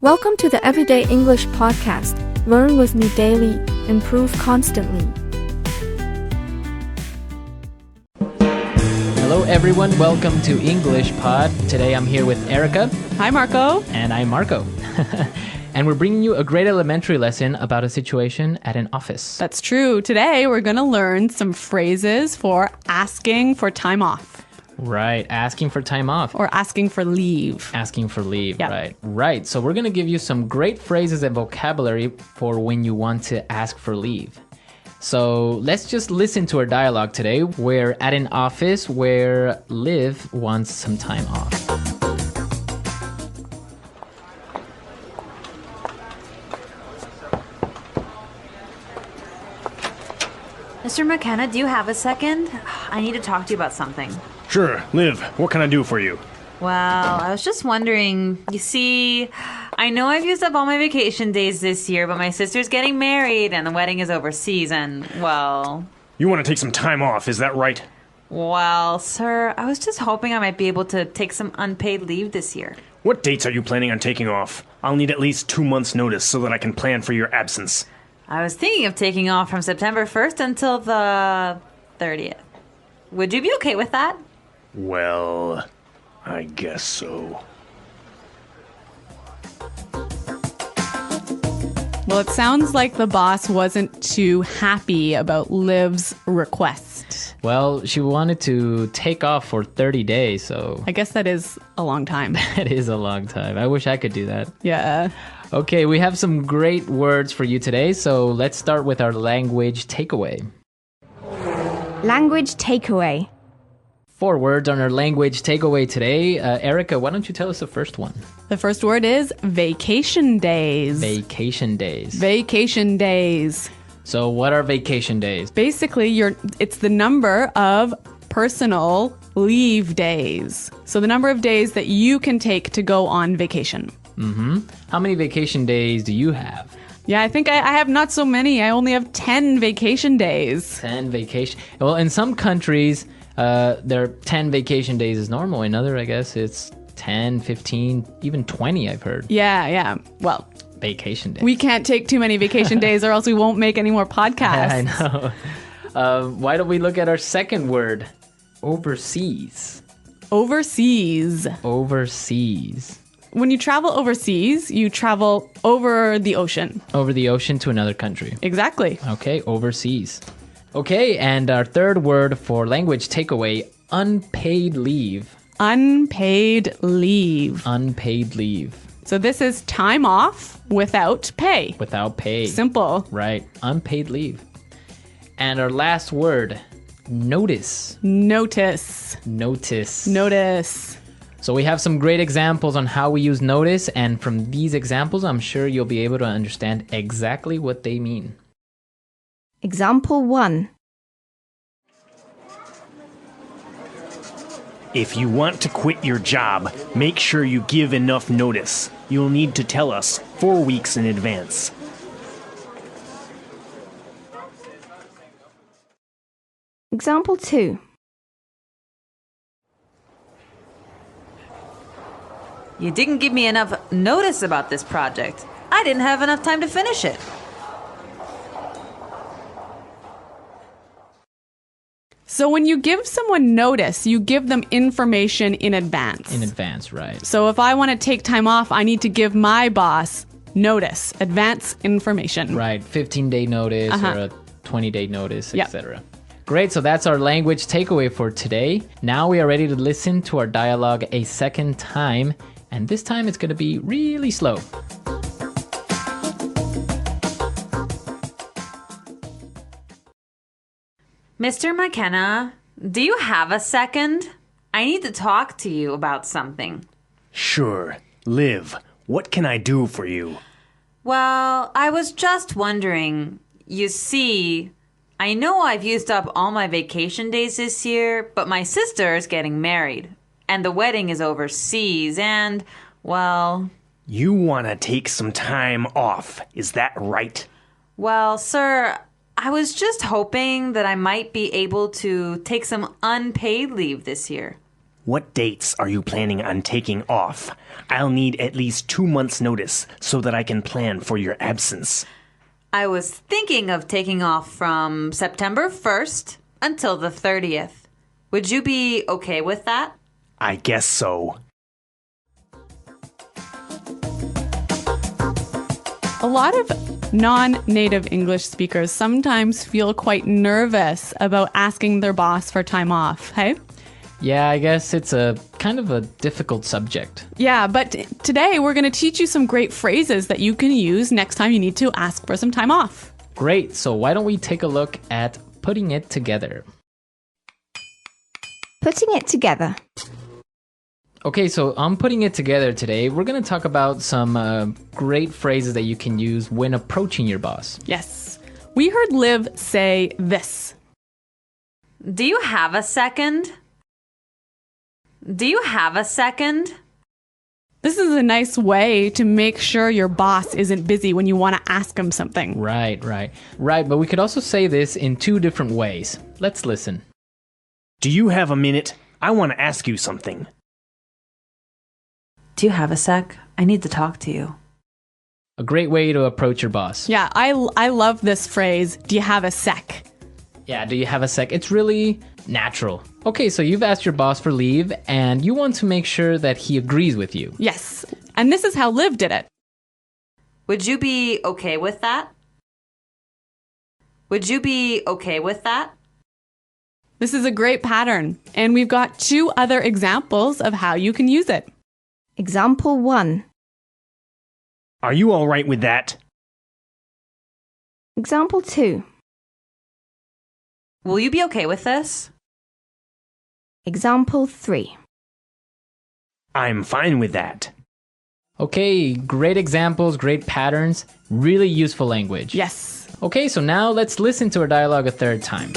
Welcome to the Everyday English Podcast. Learn with me daily, improve constantly. Hello everyone, welcome to English Pod. Today I'm here with Erica. Hi Marco. And I'm Marco. And we're bringing you a great elementary lesson about a situation at an office. That's true. Today we're going to learn some phrases for asking for time off. Right, asking for time off. Or asking for leave. Asking for leave, Yep. right. Right, so we're going to give you some great phrases and vocabulary for when you want to ask for leave. So let's just listen to our dialogue today. We're at an office where Liv wants some time off. Mr. McKenna, do you have a second? I need to talk to you about something. Sure. Liv, what can I do for you? Well, I was just wondering, you see, I know I've used up all my vacation days this year, but my sister's getting married and the wedding is overseas and, well... You want to take some time off, is that right? Well, sir, I was just hoping I might be able to take some unpaid leave this year. What dates are you planning on taking off? I'll need at least 2 months' notice so that I can plan for your absence. I was thinking of taking off from September 1st until the 30th. Would you be okay with that? Well, I guess so. Well, it sounds like the boss wasn't too happy about Liv's request. Well, she wanted to take off for 30 days, so... I guess that is a long time. That is a long time. I wish I could do that. Yeah. Okay, we have some great words for you today, so let's start with our language takeaway. Language takeaway. 4 words on our language takeaway today. Erica, why don't you tell us the first one? The first word is vacation days. Vacation days. Vacation days. So what are vacation days? Basically, it's the number of personal leave days. So the number of days that you can take to go on vacation. Mm-hmm. How many vacation days do you have? Yeah, I think I have not so many. I only have 10 vacation days. 10 vacation. Well, in some countries, there are 10 vacation days is normal. In other, I guess it's 10, 15, even 20, I've heard. Yeah. Well, vacation days. We can't take too many vacation days or else we won't make any more podcasts. I know. Why don't we look at our second word? Overseas. Overseas. Overseas. When you travel overseas, you travel over the ocean. Over the ocean to another country. Exactly. Okay, overseas. Okay, and our third word for language takeaway, unpaid leave. Unpaid leave. Unpaid leave. So this is time off without pay. Without pay. Simple. Right, unpaid leave. And our last word, notice. Notice. Notice. Notice. So we have some great examples on how we use notice, and from these examples, I'm sure you'll be able to understand exactly what they mean. Example 1. If you want to quit your job, make sure you give enough notice. You'll need to tell us 4 weeks in advance. Example 2. You didn't give me enough notice about this project. I didn't have enough time to finish it. So when you give someone notice, you give them information in advance. In advance, right. So if I want to take time off, I need to give my boss notice, advance information. Right, 15-day notice or a 20-day notice, etc. Great, so that's our language takeaway for today. Now we are ready to listen to our dialogue a second time, and this time it's going to be really slow. Mr. McKenna, do you have a second? I need to talk to you about something. Sure. Liv, what can I do for you? Well, I was just wondering, you see, I know I've used up all my vacation days this year, but my sister is getting married, and the wedding is overseas, and, well... You want to take some time off, is that right? Well, sir, I was just hoping that I might be able to take some unpaid leave this year. What dates are you planning on taking off? I'll need at least 2 months' notice so that I can plan for your absence. I was thinking of taking off from September 1st until the 30th. Would you be okay with that? I guess so. A lot of non-native English speakers sometimes feel quite nervous about asking their boss for time off, hey? Yeah, I guess it's a kind of a difficult subject. Yeah, but today we're going to teach you some great phrases that you can use next time you need to ask for some time off. Great, so why don't we take a look at putting it together? Putting it together. Okay, so on putting it together today, we're going to talk about some great phrases that you can use when approaching your boss. Yes. We heard Liv say this. Do you have a second? Do you have a second? This is a nice way to make sure your boss isn't busy when you want to ask him something. Right, but we could also say this in two different ways. Let's listen. Do you have a minute? I want to ask you something. Do you have a sec? I need to talk to you. A great way to approach your boss. Yeah, I love this phrase, do you have a sec? Yeah, do you have a sec? It's really natural. Okay, so you've asked your boss for leave and you want to make sure that he agrees with you. Yes, and this is how Liv did it. Would you be okay with that? Would you be okay with that? This is a great pattern, and we've got 2 other examples of how you can use it. Example 1. Are you all right with that? Example 2. Will you be okay with this? Example 3. I'm fine with that. Okay, great examples, great patterns, really useful language. Yes. Okay, so now let's listen to our dialogue a third time.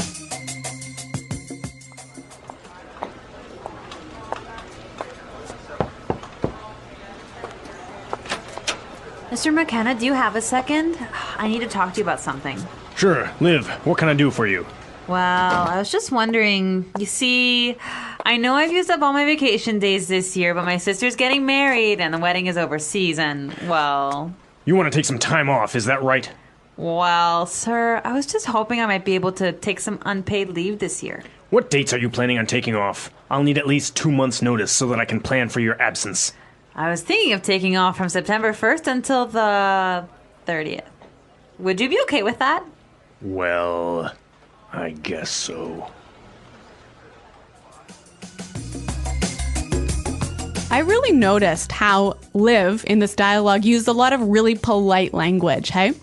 Mr. McKenna, do you have a second? I need to talk to you about something. Sure, Liv, what can I do for you? Well, I was just wondering, you see, I know I've used up all my vacation days this year, but my sister's getting married and the wedding is overseas and, well... You want to take some time off, is that right? Well, sir, I was just hoping I might be able to take some unpaid leave this year. What dates are you planning on taking off? I'll need at least 2 months' notice so that I can plan for your absence. I was thinking of taking off from September 1st until the 30th. Would you be okay with that? Well, I guess so. I really noticed how Liv in this dialogue used a lot of really polite language, hey?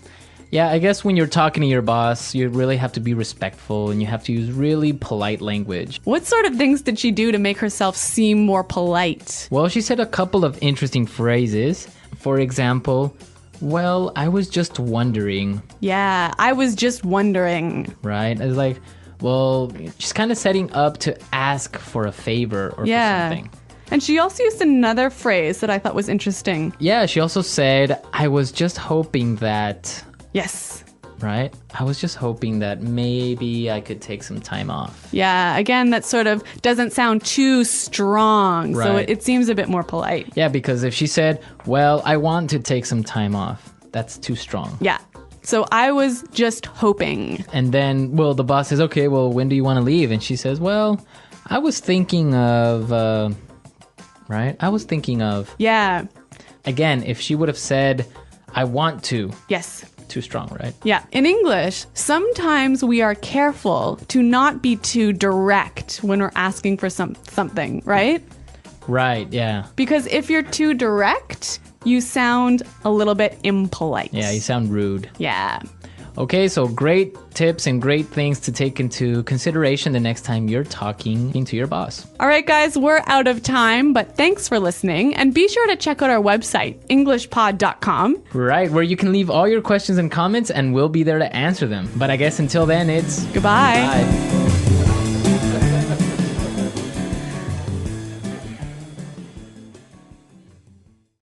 Yeah, I guess when you're talking to your boss, you really have to be respectful and you have to use really polite language. What sort of things did she do to make herself seem more polite? Well, she said a couple of interesting phrases. For example, well, I was just wondering. Yeah, I was just wondering. Right? It's like, well, she's kind of setting up to ask for a favor or for something. And she also used another phrase that I thought was interesting. Yeah, she also said, I was just hoping that... Yes. Right? I was just hoping that maybe I could take some time off. Yeah, again, that sort of doesn't sound too strong, so Right. it seems a bit more polite. Yeah, because if she said, well, I want to take some time off, that's too strong. Yeah. So I was just hoping. And then, well, the boss says, okay, well, when do you want to leave? And she says, well, I was thinking of, right? I was thinking of. Yeah. Again, if she would have said, I want to. Yes. Too strong, right? Yeah. In English, sometimes we are careful to not be too direct when we're asking for something, right? Right, yeah. Because if you're too direct, you sound a little bit impolite. Yeah, you sound rude. Yeah. Okay, so great tips and great things to take into consideration the next time you're talking to your boss. All right, guys, we're out of time, but thanks for listening. And be sure to check out our website, englishpod.com. Right, where you can leave all your questions and comments and we'll be there to answer them. But I guess until then, it's Goodbye. Bye.